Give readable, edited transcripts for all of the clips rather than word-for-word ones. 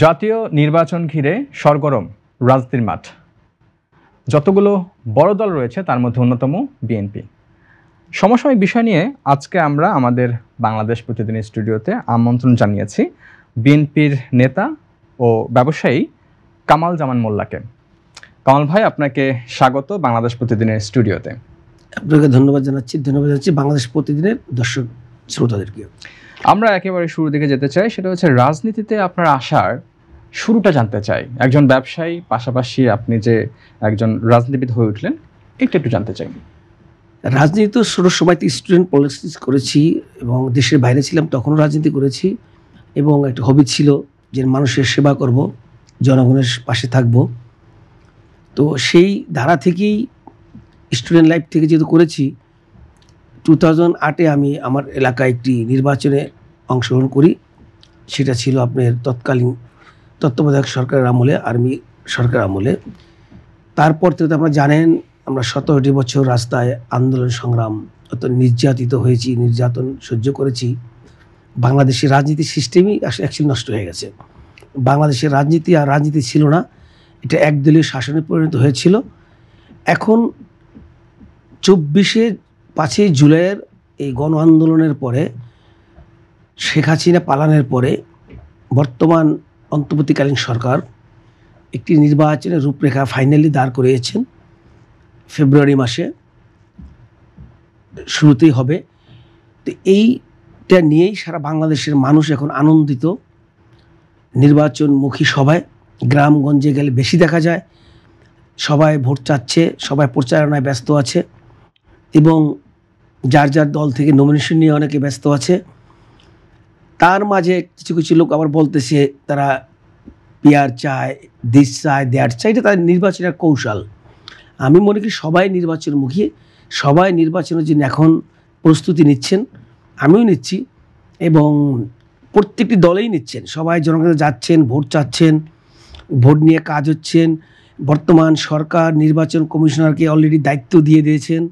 জাতীয় নির্বাচন ঘিরে সরগরম রাজনীতির মাঠ। যতগুলো বড় দল রয়েছে তার মধ্যে অন্যতম বিএনপি। সমসাময়িক বিষয় নিয়ে আজকে আমরা আমাদের বাংলাদেশ প্রতিদিনের স্টুডিওতে আমন্ত্রণ জানিয়েছি বিএনপির নেতা ও ব্যবসায়ী কামাল জামান মোল্লাকে। কামাল ভাই, আপনাকে স্বাগত বাংলাদেশ প্রতিদিনের স্টুডিওতে। আপনাকে ধন্যবাদ জানাচ্ছি বাংলাদেশ প্রতিদিনের দর্শক শ্রোতাদেরকে। আমরা একেবারে শুরু দিকে যেতে চাই, সেটা হচ্ছে রাজনীতিতে আপনার আসার শুরুটা জানতে চাই। একজন ব্যবসায়ী পাশাপাশি আপনি যে একজন রাজনীতিবিদ হয়ে উঠলেন, একটু জানতে চাই। রাজনীতি তো ছোটোর সময় স্টুডেন্ট পলিটিক্স করেছি এবং দেশের বাইরে ছিলাম তখনও রাজনীতি করেছি, এবং একটা হবি ছিল যে মানুষের সেবা করব, জনগণের পাশে থাকব। তো সেই ধারা থেকেই স্টুডেন্ট লাইফ থেকে যেহেতু করেছি, 2008-এ আমি আমার এলাকায় একটি নির্বাচনে অংশগ্রহণ করি। সেটা ছিল আপনার তৎকালীন তত্ত্বাবধায়ক সরকারের আমলে, আর্মি সরকার আমলে। তারপর থেকে আপনারা জানেন আমরা 17টি বছর রাস্তায় আন্দোলন সংগ্রাম, অত নির্যাতিত হয়েছি, নির্যাতন সহ্য করেছি। বাংলাদেশের রাজনীতি সিস্টেমই অ্যাকচুয়ালি নষ্ট হয়ে গেছে। বাংলাদেশের রাজনীতি আর রাজনীতি ছিল না, এটা একদলীয় শাসনে পরিণত হয়েছিল। এখন 5ই জুলাইয়ের এই গণ আন্দোলনের পরে, শেখ হাসিনা পালানোর পরে বর্তমান অন্তর্বর্তীকালীন সরকার একটি নির্বাচনের রূপরেখা ফাইনালি দাঁড় করিয়েছেন। ফেব্রুয়ারি মাসে শুরুতেই হবে। তো এইটা নিয়েই সারা বাংলাদেশের মানুষ এখন আনন্দিত। নির্বাচনমুখী সভায় গ্রামগঞ্জে গেলে বেশি দেখা যায়, সবাই ভোট চাচ্ছে, সবাই প্রচারণায় ব্যস্ত আছে এবং যার যার দল থেকে নমিনেশন নিয়ে অনেকে ব্যস্ত আছে। তার মাঝে কিছু কিছু লোক আবার বলতেছে তারা পিয়ার চায়, দিস চায়, দেয়ার চায়, এটা তাদের নির্বাচনের কৌশল। আমি মনে করি সবাই নির্বাচনমুখী, সবাই নির্বাচনের জন্য এখন প্রস্তুতি নিচ্ছেন, আমিও নিচ্ছি এবং প্রত্যেকটি দলেই নিচ্ছেন। সবাই জনগণের যাচ্ছেন, ভোট চাচ্ছেন, ভোট নিয়ে কাজ হচ্ছেন। বর্তমান সরকার নির্বাচন কমিশনারকে অলরেডি দায়িত্ব দিয়ে দিয়েছেন।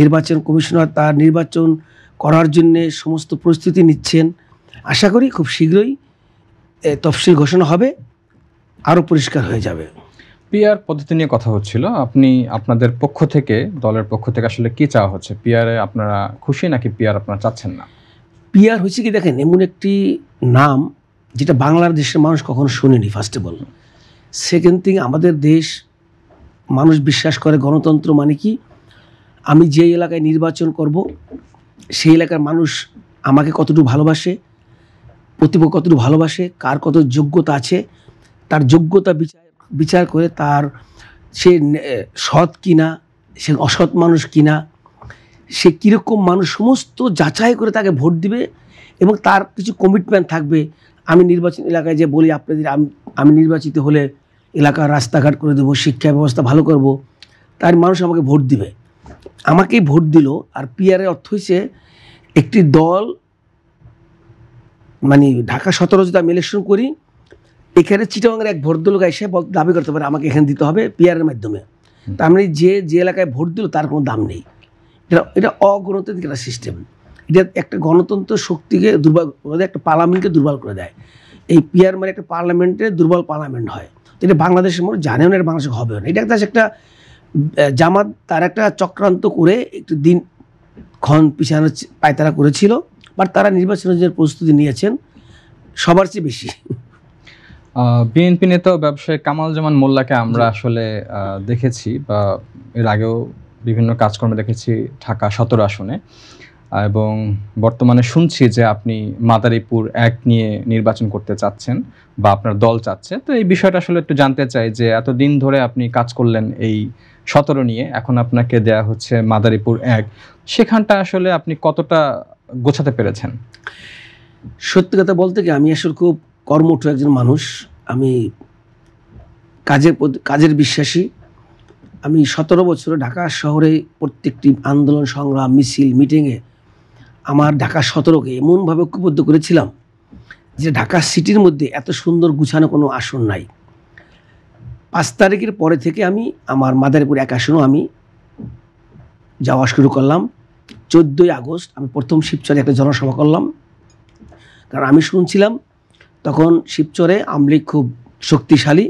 নির্বাচন কমিশনার তার নির্বাচন করার জন্যে সমস্ত প্রস্তুতি নিচ্ছেন। আশা করি খুব শীঘ্রই তফসিল ঘোষণা হবে, আরও পরিষ্কার হয়ে যাবে। পিআর পদ্ধতি নিয়ে কথা হচ্ছিল, আপনি আপনাদের পক্ষ থেকে, দলের পক্ষ থেকে আসলে কি চাওয়া হচ্ছে? পিআরে আপনারা খুশি নাকি পিআর আপনারা চাচ্ছেন না? পিআর হচ্ছে কি, দেখেন, এমন একটি নাম যেটা বাংলাদেশের মানুষ কখনো শোনেনি। First of all, second thing, আমাদের দেশ মানুষ বিশ্বাস করে গণতন্ত্র মানে কি, আমি যে এলাকায় নির্বাচন করব সেই এলাকার মানুষ আমাকে কতটুকু ভালোবাসে, প্রতিপক্ষ কতটুকু ভালোবাসে, কার কত যোগ্যতা আছে, তার যোগ্যতা বিচার করে তার সে সৎ কিনা, সে অসৎ মানুষ কিনা, সে কীরকম মানুষ, সমস্ত যাচাই করে তাকে ভোট দিবে এবং তার কিছু কমিটমেন্ট থাকবে। আমি নির্বাচন এলাকায় যে বলি আপনাদের আমি নির্বাচিত হলে এলাকার রাস্তাঘাট করে দেবো, শিক্ষা ব্যবস্থা ভালো করব, তার মানুষ আমাকে ভোট দিবে, আমাকেই ভোট দিল। আর পিআরের অর্থ হচ্ছে একটি দল, মানে ঢাকা 17 যদি আমি ইলেকশন করি, এখানে চিটাগাংয়ের এক ভদ্রলোক এসে দাবি করতে পারে আমাকে এখানে দিতে হবে পিআরের মাধ্যমে। তার মানে যে এলাকায় ভোট দিল তার কোনো দাম নেই। এটা অগণতান্ত্রিক একটা সিস্টেম। এটা একটা গণতন্ত্র শক্তিকে দুর্বল করে দেয়, একটা পার্লামেন্টকে দুর্বল করে দেয়। এই পিআর মানে একটা পার্লামেন্টে দুর্বল পার্লামেন্ট হয়। এটা বাংলাদেশের মানুষ জানেও না, এটা বাংলাদেশে হবে না। এটা একটা জামাত তার একটা চক্রান্ত করে একটু দিন ক্ষণ পিছানোর পায়তারা করেছিল, বাট তারা নির্বাচনের জন্য প্রস্তুতি নিয়েছেন সবার চেয়ে বেশি। বিএনপি নেতা ও ব্যবসায়ী কামাল জামান মোল্লাকে আমরা আসলে দেখেছি, বা এর আগেও বিভিন্ন কাজকর্মে দেখেছি ঢাকা 17 আসনে, এবং বর্তমানে শুনছি যে আপনি মাদারীপুর 1 নিয়ে নির্বাচন করতে চাচ্ছেন বা আপনার দল চাচ্ছে। তো এই বিষয়টা আসলে একটু জানতে চাই যে এতদিন ধরে আপনি কাজ করলেন এই 17 নিয়ে, এখন আপনাকে দেয়া হচ্ছে মাদারীপুর 1, সেখানটা আসলে আপনি কতটা গোছাতে পেরেছেন? সত্যি কথা বলতে কি, আমি আসলে খুব কর্মঠ একজন মানুষ। আমি কাজের বিশ্বাসী। আমি 17 বছরে ঢাকা শহরে প্রত্যেকটি আন্দোলন সংগ্রাম, মিছিল, মিটিংয়ে আমার ঢাকা 17কে এমনভাবে ঐক্যবদ্ধ করেছিলাম যে ঢাকা সিটির মধ্যে এত সুন্দর গুছানো কোনো আসন নাই। 5 তারিখের পরে থেকে আমি আমার মাদারীপুর 1 আসনও আমি যাওয়া শুরু করলাম। 14ই আগস্ট আমি প্রথম শিবচরে একটা জনসভা করলাম, কারণ আমি শুনছিলাম তখন শিবচরে আওয়ামী লীগ খুব শক্তিশালী,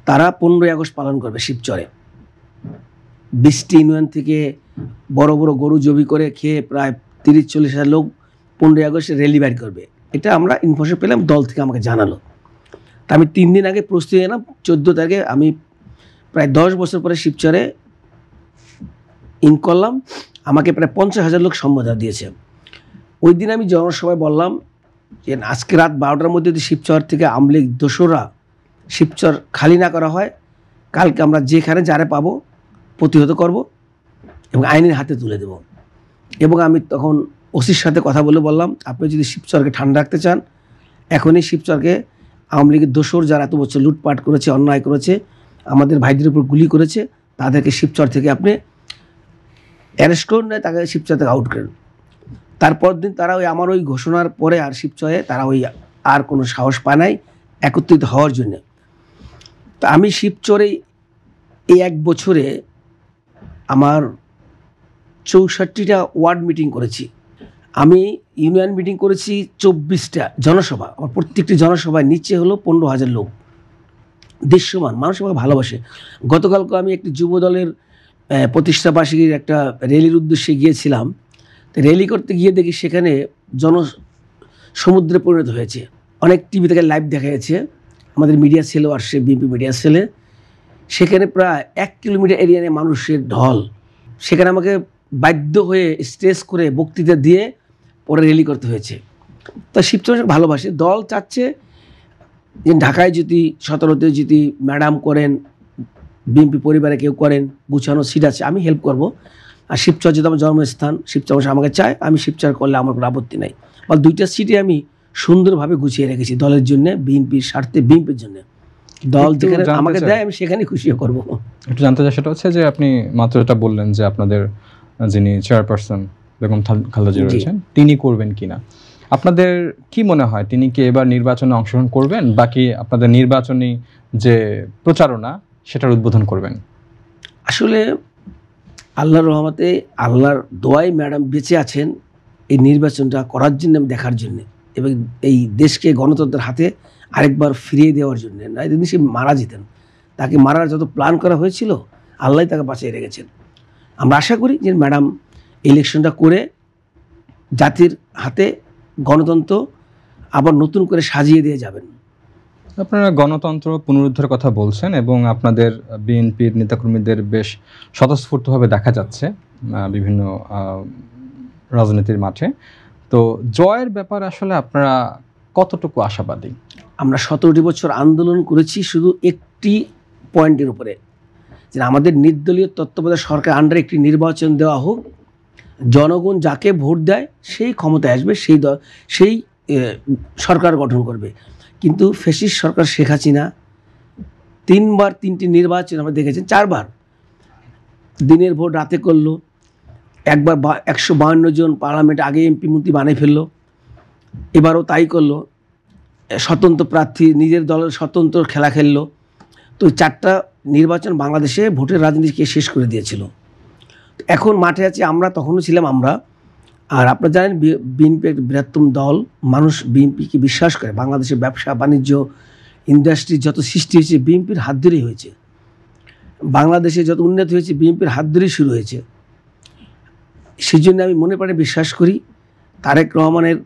তারা 15ই আগস্ট পালন করবে শিবচরে। 20টি ইউনিয়ন থেকে বড় বড় গরু জবি করে খেয়ে প্রায় 30-40 হাজার লোক 15ই আগস্টে র্যালি বাইর করবে। এটা আমরা ইনফরমেশন পেলাম, দল থেকে আমাকে জানালো। তা আমি 3 দিন আগে প্রস্তুতি নিলাম। 14 তারিখে আমি প্রায় 10 বছর পরে শিবচরে ইন করলাম। আমাকে প্রায় 50,000 লোক সম্বোধন দিয়েছে। ওই দিন আমি জনসভায় বললাম যে আজকে রাত 12টার মধ্যে যদি শিবচর থেকে আওয়ামী লীগ দোসররা শিবচর খালি না করা হয়, কালকে আমরা যেখানে যারে পাবো প্রতিহত করব এবং আইনের হাতে তুলে দেব। এবং আমি তখন ওসির সাথে কথা বলে বললাম, আপনি যদি শিবচরকে ঠান্ডা রাখতে চান, এখনই শিবচরকে আওয়ামী লীগের দোসর যারা এত বছর লুটপাট করেছে, অন্যায় করেছে, আমাদের ভাইদের উপর গুলি করেছে, তাদেরকে শিবচর থেকে আপনি অ্যারেস্ট করুন, না তাকে শিবচর থেকে আউট করেন। তারপর দিন তারা ওই আমার ওই ঘোষণার পরে আর শিবচরে তারা ওই আর কোনো সাহস পায় নাই একত্রিত হওয়ার জন্য। তা আমি শিবচরে এই 1 বছরে আমার 64টা ওয়ার্ড মিটিং করেছি, আমি ইউনিয়ন মিটিং করেছি 24টা জনসভা। আমার প্রত্যেকটি জনসভায় নিচে হলো 15,000 লোক, দৃশ্যমান মানুষ আমাকে ভালোবাসে। গতকালকে আমি একটি যুব দলের প্রতিষ্ঠাবার্ষিকীর একটা র্যালির উদ্দেশ্যে গিয়েছিলাম। তো র্যালি করতে গিয়ে দেখি সেখানে সমুদ্রে পরিণত হয়েছে। অনেক টিভি থেকে লাইভ দেখা গেছে, আমাদের মিডিয়া সেলও আসছে, বিএনপি মিডিয়া সেলে। সেখানে প্রায় 1 কিলোমিটার এরিয়া নিয়ে মানুষের ঢল। সেখানে আমাকে বাধ্য হয়ে স্টেজ করে বক্তৃতা দিয়ে পরে র্যালি করতে হয়েছে। তা শিবচর ভালোবাসে, দল চাচ্ছে যে ঢাকায় যদি 17তে যদি ম্যাডাম করেন, বিএনপি পরিবারে কেউ করেন, গুছানো সিট আছে, আমি হেল্প করব। আর শিবচর যেহেতু আমার জন্মস্থান, শিবচর আমাকে চায়, আমি শিবচর করলে আমার কোনো আপত্তি নাই। বা 2টা সিটে আমি সুন্দরভাবে গুছিয়ে রেখেছি দলের জন্য, বিএনপির স্বার্থে, বিএনপির জন্য। দল যেখানে আমাকে দেয় আমি সেখানে খুশিও করব। একটু জানতে চাই, সেটা হচ্ছে যে আপনি মাত্র এটা বললেন যে আপনাদের যিনি চেয়ারপারসন বেগম খালেদা জিয়া রয়েছেন, তিনি করবেন কিনা, আপনাদের কি মনে হয় তিনি কি এবার নির্বাচনে অংশগ্রহণ করবেন, বাকি আপনাদের নির্বাচনী যে প্রচারণা সেটার উদ্বোধন করবেন? আসলে আল্লাহর রহমতে, আল্লাহর দোয়ায় ম্যাডাম বেঁচে আছেন এই নির্বাচনটা করার জন্য, দেখার জন্য, এবং এই দেশকে গণতন্ত্রের হাতে আরেকবার ফিরিয়ে দেওয়ার জন্য। না যদি সে মারা যেতেন, তাকে মারার যত প্ল্যান করা হয়েছিল আল্লাহ তাকে বাঁচিয়ে রেখেছেন। আমরা আশা করি যে ম্যাডাম ইলেকশনটা করে জাতির হাতে গণতন্ত্র আবার নতুন করে সাজিয়ে দিয়ে যাবেন। আপনারা গণতন্ত্র পুনরুদ্ধারের কথা বলছেন এবং আপনাদের বিএনপির নেতাকর্মীদের বেশ স্বতঃস্ফূর্তভাবে দেখা যাচ্ছে বিভিন্ন রাজনীতির মাঠে। তো জয়ের ব্যাপারে আসলে আপনারা কতটুকু আশাবাদী? আমরা 17টি বছর আন্দোলন করেছি শুধু একটি পয়েন্টের উপরে, যে আমাদের নির্দলীয় তত্ত্বাবধায়ক সরকার আন্ডারে একটি নির্বাচন দেওয়া হোক, জনগণ যাকে ভোট দেয় সেই ক্ষমতায় আসবে, সেই সরকার গঠন করবে। কিন্তু ফ্যাসিস্ট সরকার শেখ হাসিনা 3বার 3টি নির্বাচন আমরা দেখেছেন, 4বার দিনের ভোট রাতে করলো, একবার 152 জন পার্লামেন্ট আগে এমপি মন্ত্রী বানিয়ে ফেললো, এবারও তাই করলো। স্বতন্ত্র প্রার্থী নিজের দলের স্বতন্ত্র খেলা খেললো। তো 4টা নির্বাচন বাংলাদেশে ভোটের রাজনীতিকে শেষ করে দিয়েছিল। এখন মাঠে আছে আমরা, তখনও ছিলাম আমরা। আর আপনারা জানেন বিএনপি একটা বৃহত্তম দল, মানুষ বিএনপিকে বিশ্বাস করে। বাংলাদেশের ব্যবসা বাণিজ্য ইন্ডাস্ট্রি যত সৃষ্টি হয়েছে বিএনপির হাত ধরেই হয়েছে, বাংলাদেশে যত উন্নতি হয়েছে বিএনপির হাত ধরেই শুরু হয়েছে। সেই জন্য আমি মনে প্রাণে বিশ্বাস করি, তারেক রহমানের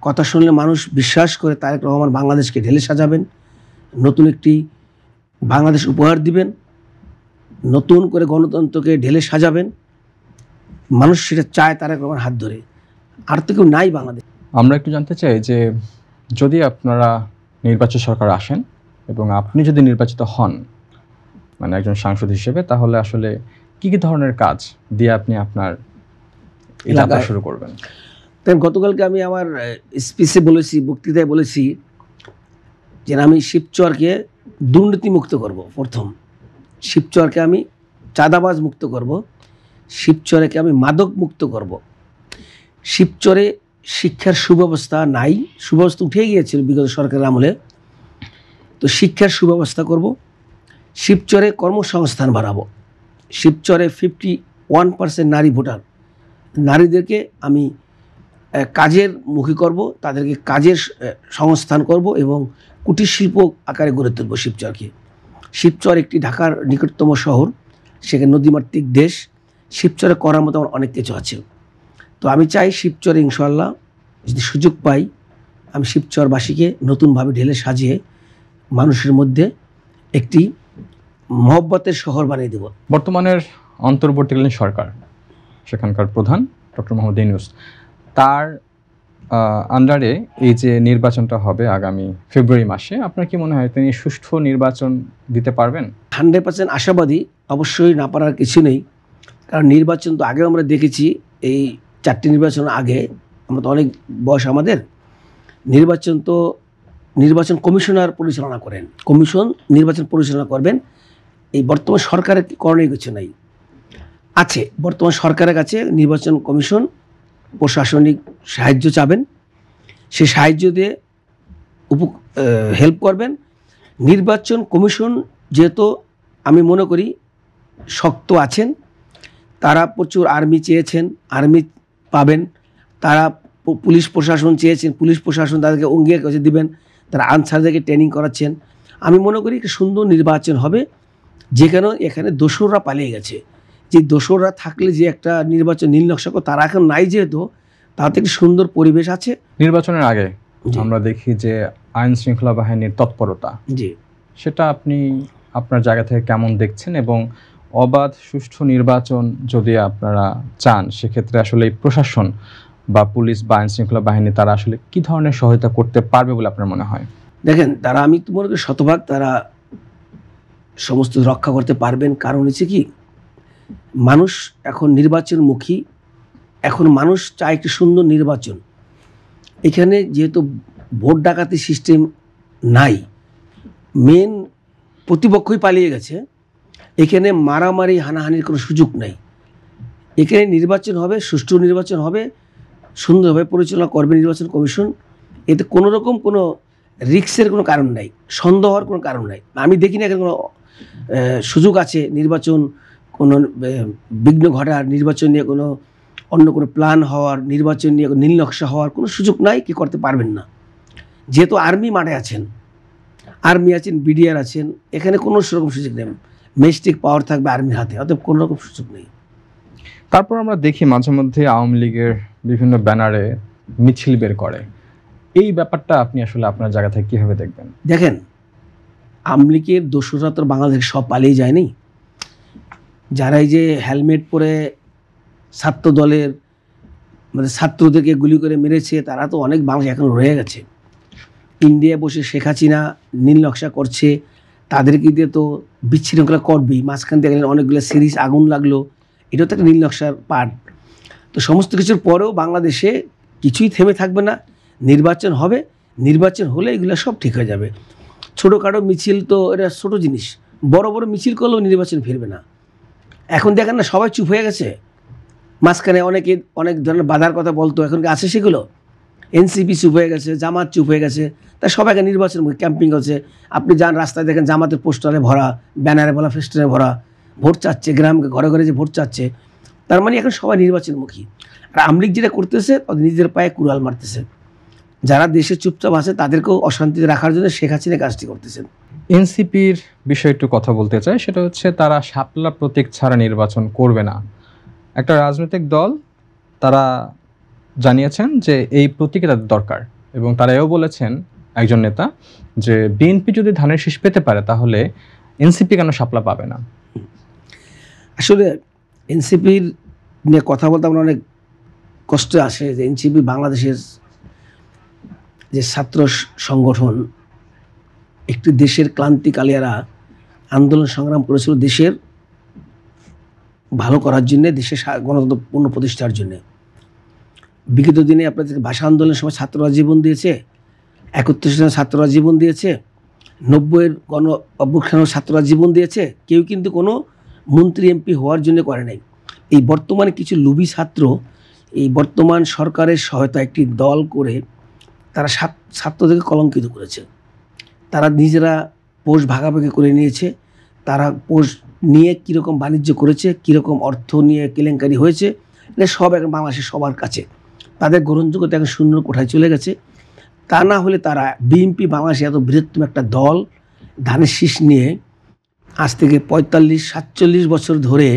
কথা শুনলে মানুষ বিশ্বাস করে তারেক রহমান বাংলাদেশকে ঢেলে সাজাবেন, নতুন একটি বাংলাদেশ উপহার দিবেন, নতুন করে গণতন্ত্রকে ঢেলে সাজাবেন। মানুষ সেটা চায় তারেক রহমান হাত ধরে, আর তো কেউ নাই বাংলাদেশ। আমরা একটু জানতে চাই যে যদি আপনারা নির্বাচিত সরকার আসেন এবং আপনি যদি নির্বাচিত হন মানে একজন সাংসদ হিসেবে, তাহলে আসলে কি কি ধরনের কাজ দিয়ে আপনি আপনার এলাকা শুরু করবেন? তাই গতকালকে আমি আমার স্পিচে বলেছি, বক্তৃতায় বলেছি যে আমি শিবচরকে দুর্নীতিমুক্ত করব। প্রথম শিবচরকে আমি চাঁদাবাজ মুক্ত করব, শিবচরকে আমি মাদক মুক্ত করব। শিবচরে শিক্ষার সুব্যবস্থা নাই, সুব্যবস্থা উঠে গিয়েছিল বিগত সরকারের আমলে। তো শিক্ষার সুব্যবস্থা করব, শিবচরে কর্মসংস্থান বাড়াবো, শিবচরে 51% নারী ভোটার, নারীদেরকে আমি কাজের মুখী করব, তাদেরকে কাজের সংস্থান করব এবং কুটির শিল্প আকারে গড়ে তুলব শিবচরকে। শিবচর একটি ঢাকার নিকটতম শহর, সেখানে নদীমাতৃক দেশ। শিবচরে করার মতো আমার অনেক কিছু আছে। তো আমি চাই শিবচরে ইনশাআল্লাহ যদি সুযোগ পাই, আমি শিবচরবাসীকে নতুনভাবে ঢেলে সাজিয়ে মানুষের মধ্যে একটি মহব্বতের শহর বানিয়ে দেব। বর্তমানের অন্তর্বর্তীকালীন সরকার, সেখানকার প্রধান ডক্টর মোহাম্মদ ইউনূস, তার আন্ডারে এই যে নির্বাচনটা হবে আগামী ফেব্রুয়ারি মাসে, আপনার কি মনে হয় তিনি সুষ্ঠু নির্বাচন দিতে পারবেন? 100% আশাবাদী। অবশ্যই না পারার কিছু নেই, কারণ নির্বাচন তো আগেও আমরা দেখেছি। এই 4টি নির্বাচন আগে, আমরা তো অনেক বয়স আমাদের, নির্বাচন কমিশনার পরিচালনা করেন, কমিশন নির্বাচন পরিচালনা করবেন। এই বর্তমান সরকারের করণীয় কিছু নাই। আছে বর্তমান সরকারের কাছে নির্বাচন কমিশন প্রশাসনিক সাহায্য চাবেন, সে সাহায্য দিয়ে হেল্প করবেন। নির্বাচন কমিশন যেহেতু আমি মনে করি শক্ত আছেন, তারা প্রচুর আর্মি চেয়েছেন, আর্মি পাবেন। তারা পুলিশ প্রশাসন চেয়েছেন, পুলিশ প্রশাসন তাদেরকে অঙ্গীকার করে দিবেন। তারা আনসারদেরকে ট্রেনিং করাচ্ছেন। আমি মনে করি একটা সুন্দর নির্বাচন হবে, যেখানে এখানে দোসররা পালিয়ে গেছে। যে দোসররা থাকলে যে একটা নির্বাচন নীল নকশা, তারা এখন নাই, যেহেতু তাতে একটি সুন্দর পরিবেশ আছে। নির্বাচনের আগে আমরা দেখি যে আইন শৃঙ্খলা বাহিনীর তৎপরতা, জি, সেটা আপনি আপনার জায়গা থেকে কেমন দেখছেন? এবং অবাধ সুষ্ঠু নির্বাচন যদি আপনারা চান, সেক্ষেত্রে আসলে এই প্রশাসন বা পুলিশ বা আইন শৃঙ্খলা বাহিনী তারা আসলে কি ধরনের সহায়তা করতে পারবে বলে আপনার মনে হয়? দেখেন, তারা, আমি তো মনে করি শতভাগ তারা সমস্ত রক্ষা করতে পারবেন। কারণ হচ্ছে কি, মানুষ এখন নির্বাচনমুখী, এখন মানুষ চায় একটি সুন্দর নির্বাচন। এখানে যেহেতু ভোট ডাকাতি সিস্টেম নাই, মেন প্রতিপক্ষই পালিয়ে গেছে, এখানে মারামারি হানাহানির কোনো সুযোগ নাই। এখানে নির্বাচন হবে, সুষ্ঠু নির্বাচন হবে, সুন্দরভাবে পরিচালনা করবে নির্বাচন কমিশন। এতে কোনো রকম কোনো রিস্কের কোনো কারণ নাই, সন্দেহ হওয়ার কোনো কারণ নাই। আমি দেখি না এখানে কোনো সুযোগ আছে নির্বাচন কোনো বিঘ্ন ঘটার, নির্বাচন নিয়ে কোনো অন্য কোনো প্ল্যান হওয়ার, নির্বাচন নিয়ে নীল নকশা হওয়ার কোনো সুযোগ নাই, কি করতে পারবেন না। যেহেতু আর্মি মাঠে আছেন, আর্মি আছেন, বিডিআর আছেন, এখানে কোনো সেরকম সুযোগ নেই। ম্যাজিস্ট্রিক পাওয়ার থাকবে আর্মির হাতে, অতএব কোনো রকম সুযোগ নেই। তারপর আমরা দেখি মাঝে মধ্যে আওয়ামী লীগের বিভিন্ন ব্যানারে মিছিল বের করে, এই ব্যাপারটা আপনি আসলে আপনার জায়গা থেকে কীভাবে দেখবেন? দেখেন, আওয়ামী লীগের দোসররা তো বাংলাদেশ সব পালিয়ে যায়নি। যারা এই যে হেলমেট পরে ছাত্র দলের মানে ছাত্রদেরকে গুলি করে মেরেছে, তারা তো অনেক বাংলাদেশ এখন রয়ে গেছে। ইন্ডিয়া বসে শেখ হাসিনা নীল নকশা করছে, তাদেরকে দিয়ে তো বিশৃঙ্খলা করবেই। মাঝখান থেকে অনেকগুলো সিরিজ আগুন লাগলো, এটাও তো একটা নীল নকশার পার্ট। তো সমস্ত কিছুর পরেও বাংলাদেশে কিছুই থেমে থাকবে না, নির্বাচন হবে। নির্বাচন হলে এগুলো সব ঠিক হয়ে যাবে। ছোটোখাটো মিছিল তো এটা ছোটো জিনিস, বড় বড় মিছিল করলেও নির্বাচন ফিরবে না। এখন দেখেন না, সবাই চুপ হয়ে গেছে। মাঝখানে অনেক ধরনের বাধার কথা বলতো, এখন কি আছে সেগুলো? এনসিপি চুপ হয়ে গেছে, জামাত চুপ হয়ে গেছে, তা সবাইকে নির্বাচন ক্যাম্পিং করছে। আপনি যান রাস্তায় দেখেন জামাতের পোস্টারে ভরা, ব্যানারে বলা, ফেস্টারে ভরা, ভোট চাচ্ছে, গ্রামকে ঘরে ঘরে যে ভোট চাচ্ছে। তার মানে এখন সবাই নির্বাচনমুখী। আর আওয়ামী লীগ যেটা করতেছে, তাদের নিজেদের পায়ে কুড়াল মারতেছে। যারা দেশে চুপচাপ আছে তাদেরকেও অশান্তিতে রাখার জন্য শেখ হাসিনা কাজটি করতেছেন। এনসিপির বিষয়ে একটু কথা বলতে চাই, সেটা হচ্ছে তারা শাপলা প্রতীক ছাড়া নির্বাচন করবে না। একটা রাজনৈতিক দল, তারা জানিয়েছেন যে এই প্রতীকে তাদের দরকার, এবং তারা এও বলেছেন একজন নেতা যে বিএনপি যদি ধানের শীষ পেতে পারে তাহলে এনসিপি কেন শাপলা পাবে না। আসলে এনসিপির নিয়ে কথা বলতে আমার অনেক কষ্ট আসে যে এনসিপি বাংলাদেশের যে ছাত্র সংগঠন, একটি দেশের ক্লান্তিকালীরা আন্দোলন সংগ্রাম করেছিল দেশের ভালো করার জন্যে, দেশের গণতন্ত্র পূর্ণ প্রতিষ্ঠার জন্যে। বিগত দিনে আপনাদের ভাষা আন্দোলনের সময় ছাত্ররা জীবন দিয়েছে, 71 সালে ছাত্ররা জীবন দিয়েছে, 90-এর গণ অভ্যুত্থানেও ছাত্ররা জীবন দিয়েছে। কেউ কিন্তু কোনো মন্ত্রী এমপি হওয়ার জন্য করে নাই। এই বর্তমানে কিছু লুবি ছাত্র এই বর্তমান সরকারের সহায়তা একটি দল করে তারা ছাত্রদেরকে কলঙ্কিত করেছে। তারা নিজেরা পোস্ট ভাগাভাগি করে নিয়েছে, তারা পোস্ট নিয়ে কীরকম বাণিজ্য করেছে, কীরকম অর্থ নিয়ে কেলেঙ্কারি হয়েছে, এটা সব এখন বাংলাদেশের সবার কাছে। তাদের গ্রহণযোগ্যতা এখন শূন্য কোঠায় চলে গেছে। তা না হলে তারা বিএনপি বাংলাদেশে এত বৃহত্তম একটা দল ধানের শীষ নিয়ে আজ থেকে 45-47 বছর ধরে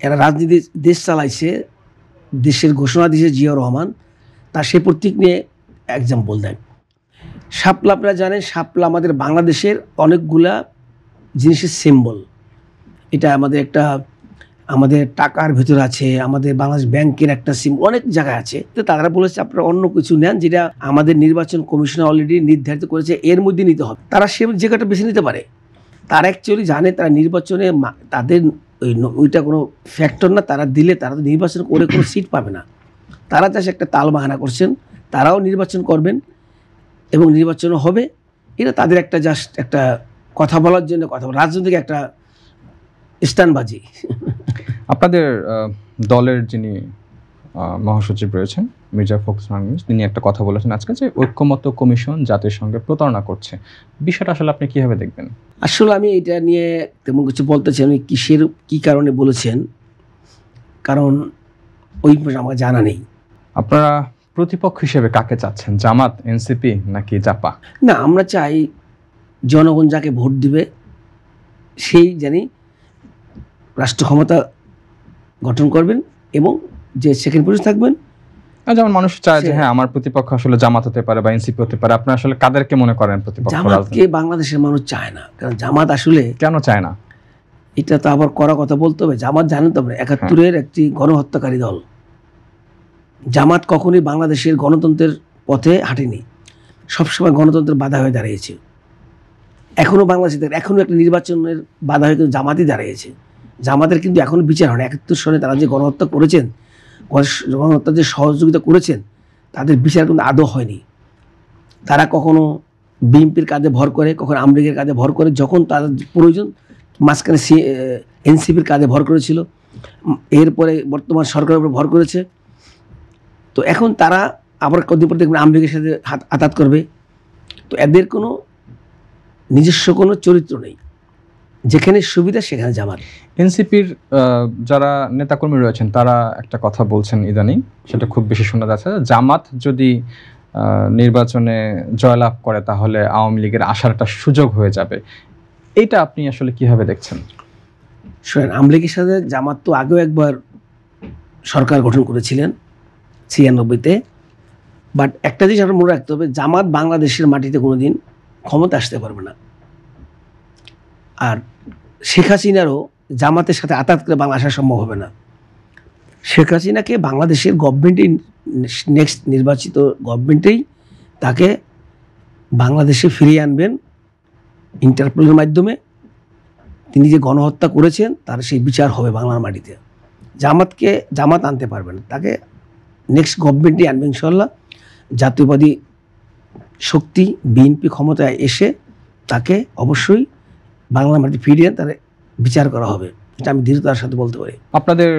এরা রাজনীতি দেশ চালাইছে, দেশের ঘোষণা দিয়েছে জিয়াউর রহমান, তার সে প্রতীক নিয়ে এক্সাম্পল দেয়। শাপলা আপনারা জানেন, শাপলা আমাদের বাংলাদেশের অনেকগুলা জিনিসের সিম্বল। এটা আমাদের টাকার ভিতরে আছে, আমাদের বাংলাদেশ ব্যাংকের একটা সিম্বল, অনেক জায়গায় আছে। তো তারা বলেছে আপনারা অন্য কিছু নেন যেটা আমাদের নির্বাচন কমিশন অলরেডি নির্ধারিত করেছে এর মধ্যে নিতে হবে। তারা সে জায়গাটা বেছে নিতে পারে। তারা অ্যাকচুয়ালি জানে তারা নির্বাচনে তাদের ওইটা কোনো ফ্যাক্টর না, তারা দিলে তারা তো নির্বাচন করে কোনো সিট পাবে না। তারা জাস্ট একটা তাল বাহানা করছেন, তারাও নির্বাচন করবেন এবং নির্বাচনও হবে। এটা তাদের একটা জাস্ট একটা কথা বলার জন্য রাজনৈতিক একটা স্টানবাজি। আপনাদের দলের যিনি মহাসচিব রয়েছেন মির্জা ফখরুল ইসলাম, তিনি একটা কথা বলেছেন আজকে যে ঐক্যমত্য কমিশন জাতির সঙ্গে প্রতারণা করছে। বিষয়টা আসলে আপনি কিভাবে দেখবেন? আসলে আমি এটা নিয়ে তেমন কিছু বলতে চাই, আমি কি কারণে বলেছেন, কারণ ওই আমার জানা নেই। আপনারা প্রতিপক্ষ হিসেবে কাকে চাচ্ছেন, জামাত, এনসিপি নাকি জাপা? না, আমরা চাই জনগণ যাকে ভোট দিবে সেই জানি রাষ্ট্র ক্ষমতা গঠন করবেন এবং যে সেকেন্ড পজিশন থাকবেন। যেমন মানুষ চায় যে হ্যাঁ আমার প্রতিপক্ষ আসলে জামাত হতে পারে বা এনসিপি হতে পারে। আপনি আসলে কাদেরকে মনে করেন প্রতিপক্ষ? জামাতকে বাংলাদেশের মানুষ চায় না, কারণ জামাত আসলে কেন চায় না এটা তো আবার করা কথা বলতে হবে। জামাত জানেন তো, ৭১-এর একটি গণহত্যাকারী দল। জামাত কখনোই বাংলাদেশের গণতন্ত্রের পথে হাঁটেনি, সবসময় গণতন্ত্রের বাধা হয়ে দাঁড়িয়েছে। এখনও বাংলাদেশে এখনও একটা নির্বাচনের বাধা হয়ে কিন্তু জামাতই দাঁড়িয়েছে। জামাতের কিন্তু এখনও বিচার হয় না। ৭১ সনে তারা যে গণহত্যা করেছেন, গণহত্যার যে সহযোগিতা করেছেন, তাদের বিচার কিন্তু আদৌ হয়নি। তারা কখনো বিএনপির কাঁধে ভর করে, কখনো আওয়ামী লীগের কাঁধে ভর করে, যখন তাদের প্রয়োজন মাঝখানে এনসিপির কাঁধে ভর করেছিল, এরপরে বর্তমান সরকারের উপর ভর করেছে। তো এখন তারা আবার কদিন পর দেখবেন আওয়ামী লীগের সাথে আঘাত করবে। তো এদের কোনো নিজস্ব কোনো চরিত্র নেই, যেখানে সুবিধা সেখানে জামাত। এনসিপির যারা নেতাকর্মী রয়েছেন তারা একটা কথা বলছেন ইদানিং, সেটা খুব বেশি শোনা যাচ্ছে, জামাত যদি নির্বাচনে জয়লাভ করে তাহলে আওয়ামী লীগের আসার একটা সুযোগ হয়ে যাবে। এইটা আপনি আসলে কিভাবে দেখছেন? শোনেন, আওয়ামী লীগের সাথে জামাত তো আগেও একবার সরকার গঠন করেছিলেন ৯৬-তে। বাট একটা জিনিস আপনার মনে রাখতে হবে, জামাত বাংলাদেশের মাটিতে কোনোদিন ক্ষমতা আসতে পারবে না। আর শেখ হাসিনারও জামাতের সাথে আঘাত করে বাংলা আসা সম্ভব হবে না। শেখ হাসিনাকে বাংলাদেশের গভর্নমেন্টেই, নেক্সট নির্বাচিত গভর্নমেন্টেই তাকে বাংলাদেশে ফিরিয়ে আনবেন ইন্টারপোলের মাধ্যমে। তিনি যে গণহত্যা করেছেন তার সেই বিচার হবে বাংলার মাটিতে। জামাত আনতে পারবে না, তাকে নেক্সট গভর্নমেন্টই আনবে ইনশাল্লাহ। জাতীয়বাদী শক্তি বিএনপি ক্ষমতায় এসে তাকে অবশ্যই বাংলা মাটি ফিরিয়ে তার বিচার করা হবে, এটা আমি দৃঢ়তার সাথে বলতে পারি। আপনাদের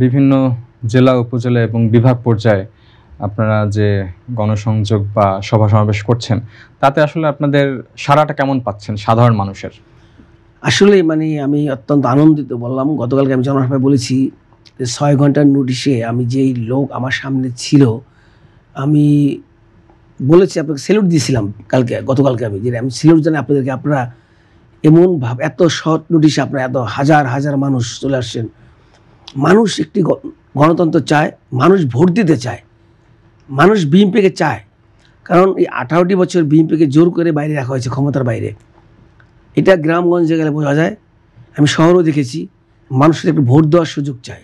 বিভিন্ন জেলা, উপজেলা এবং বিভাগ পর্যায়ে আপনারা যে গণসংযোগ বা সভা সমাবেশ করছেন, তাতে আসলে আপনাদের সাড়াটা কেমন পাচ্ছেন সাধারণ মানুষের? আসলে আমি অত্যন্ত আনন্দিত। বললাম, গতকালকে আমি জনসভায় বলেছি যে ৬ ঘন্টার নোটিশে আমি যেই লোক আমার সামনে ছিল, আমি বলেছি আপনাকে স্যালুট দিয়েছিলাম গতকালকে আমি স্যালুট জানাই আপনাদেরকে। আপনারা এমন এত শর্ট নোটিশে আপনারা এত হাজার হাজার মানুষ চলে আসছেন। মানুষ একটি গণতন্ত্র চায়, মানুষ ভোট দিতে চায়, মানুষ বিএনপিকে চায়। কারণ এই ১৮টি বছর বিএনপিকে জোর করে বাইরে রাখা হয়েছে, ক্ষমতার বাইরে। এটা গ্রামগঞ্জে গেলে বোঝা যায়। আমি শহরও দেখেছি, মানুষের একটু ভোট দেওয়ার সুযোগ চায়।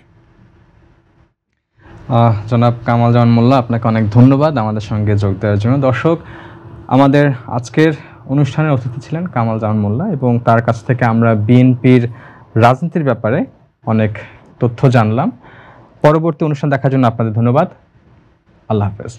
জনাব কামালজামান মোল্লা, আপনাকে অনেক ধন্যবাদ আমাদের সঙ্গে যোগ দেওয়ার জন্য। দর্শক, আমাদের আজকের অনুষ্ঠানের অতিথি ছিলেন কামালজামান মোল্লা এবং তার কাছ থেকে আমরা বিএনপির রাজনীতির ব্যাপারে অনেক তথ্য জানলাম। পরবর্তী অনুষ্ঠান দেখার জন্য আপনাদের ধন্যবাদ। আল্লাহ হাফেজ।